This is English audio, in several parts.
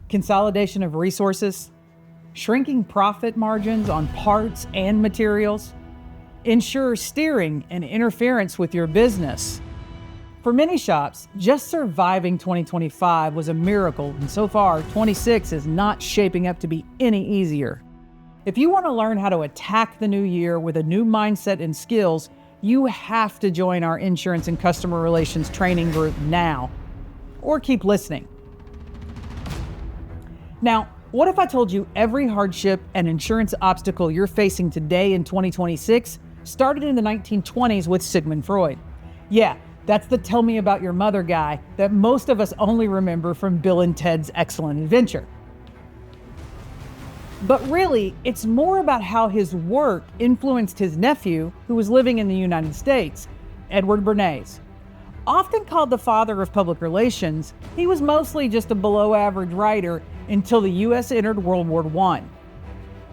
consolidation of resources, shrinking profit margins on parts and materials, insurer steering and interference with your business. For many shops, just surviving 2025 was a miracle, and so far, 26 is not shaping up to be any easier. If you want to learn how to attack the new year with a new mindset and skills, you have to join our insurance and customer relations training group now, or keep listening. Now, what if I told you every hardship and insurance obstacle you're facing today in 2026 started in the 1920s with Sigmund Freud? Yeah, that's the tell me about your mother guy that most of us only remember from Bill and Ted's Excellent Adventure. But really, it's more about how his work influenced his nephew, who was living in the United States, Edward Bernays. Often called the father of public relations, he was mostly just a below-average writer until the U.S. entered World War I.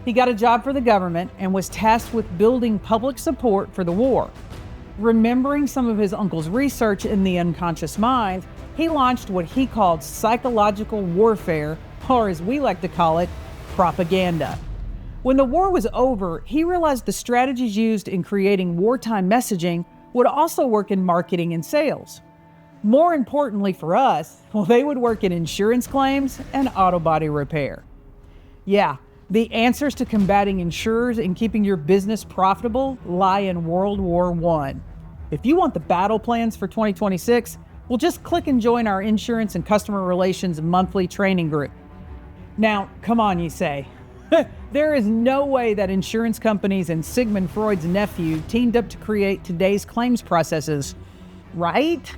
He got a job for the government and was tasked with building public support for the war. Remembering some of his uncle's research in the unconscious mind, he launched what he called psychological warfare, or as we like to call it, propaganda. When the war was over, he realized the strategies used in creating wartime messaging would also work in marketing and sales. More importantly for us, they would work in insurance claims and Autobody repair. Yeah, the answers to combating insurers and keeping your business profitable lie in World War I. If you want the battle plans for 2026, well, just click and join our insurance and customer relations monthly training group. Now, come on, you say. There is no way that insurance companies and Sigmund Freud's nephew teamed up to create today's claims processes, right?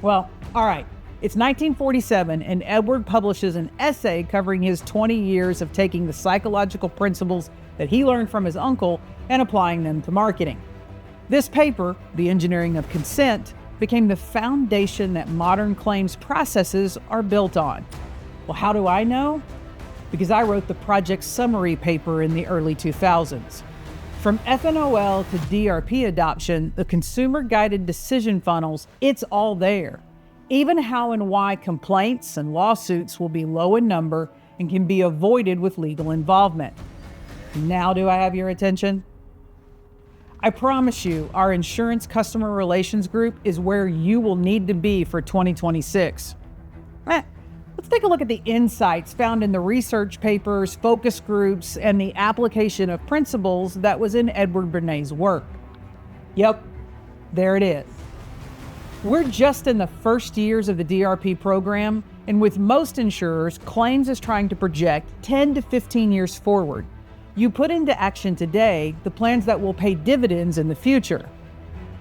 Well, all right. It's 1947, and Edward publishes an essay covering his 20 years of taking the psychological principles that he learned from his uncle and applying them to marketing. This paper, The Engineering of Consent, became the foundation that modern claims processes are built on. Well, how do I know? Because I wrote the project summary paper in the early 2000s. From FNOL to DRP adoption, the consumer-guided decision funnels, it's all there. Even how and why complaints and lawsuits will be low in number and can be avoided with legal involvement. Now do I have your attention? I promise you, our insurance customer relations group is where you will need to be for 2026. Let's take a look at the insights found in the research papers, focus groups, and the application of principles that was in Edward Bernays' work. Yep, there it is. We're just in the first years of the DRP program, and with most insurers, claims is trying to project 10 to 15 years forward. You put into action today the plans that will pay dividends in the future.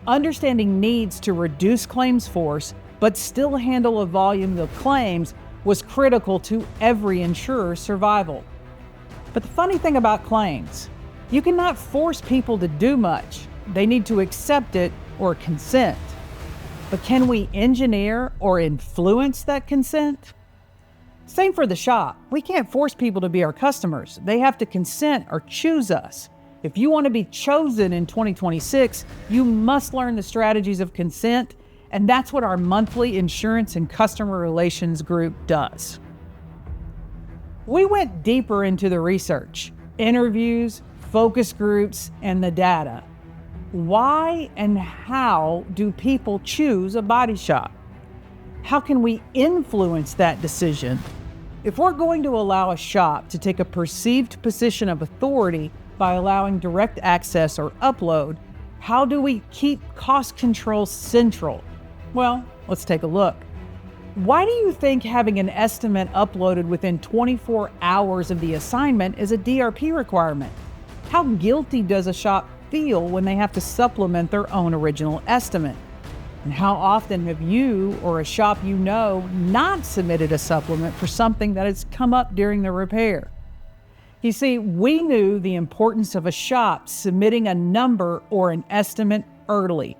Understanding needs to reduce claims force, but still handle a volume of claims was critical to every insurer's survival. But the funny thing about claims, you cannot force people to do much. They need to accept it or consent. But can we engineer or influence that consent? Same for the shop. We can't force people to be our customers. They have to consent or choose us. If you want to be chosen in 2026, you must learn the strategies of consent, and that's what our monthly insurance and customer relations group does. We went deeper into the research, interviews, focus groups, and the data. Why and how do people choose a body shop? How can we influence that decision? If we're going to allow a shop to take a perceived position of authority by allowing direct access or upload, how do we keep cost control central? Well, let's take a look. Why do you think having an estimate uploaded within 24 hours of the assignment is a DRP requirement? How guilty does a shop feel when they have to supplement their own original estimate? And how often have you or a shop you know not submitted a supplement for something that has come up during the repair? You see, we knew the importance of a shop submitting a number or an estimate early.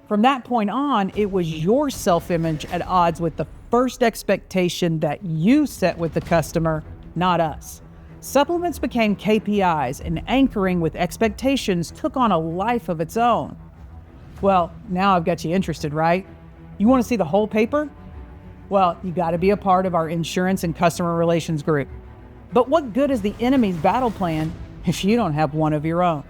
From that point on, it was your self-image at odds with the first expectation that you set with the customer, not us. Supplements became KPIs, and anchoring with expectations took on a life of its own. Well, now I've got you interested, right? You want to see the whole paper? Well, you got to be a part of our insurance and customer relations group. But what good is the enemy's battle plan if you don't have one of your own?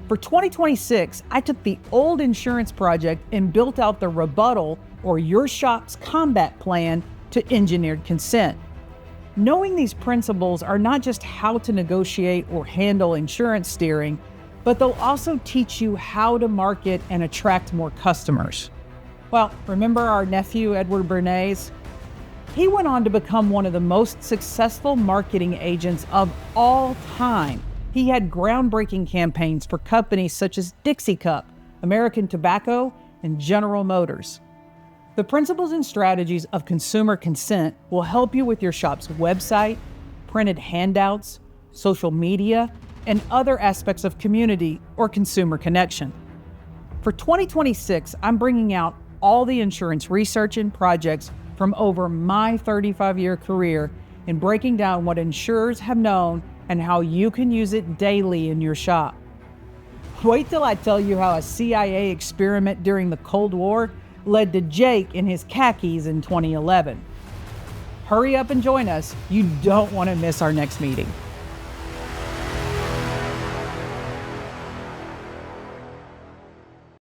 For 2026, I took the old insurance project and built out the rebuttal, or your shop's combat plan, to engineered consent. Knowing these principles are not just how to negotiate or handle insurance steering, but they'll also teach you how to market and attract more customers. Well, remember our nephew, Edward Bernays? He went on to become one of the most successful marketing agents of all time. He had groundbreaking campaigns for companies such as Dixie Cup, American Tobacco, and General Motors. The principles and strategies of consumer consent will help you with your shop's website, printed handouts, social media, and other aspects of community or consumer connection. For 2026, I'm bringing out all the insurance research and projects from over my 35-year career and breaking down what insurers have known and how you can use it daily in your shop. Wait till I tell you how a CIA experiment during the Cold War led to Jake in his khakis in 2011. Hurry up and join us. You don't want to miss our next meeting.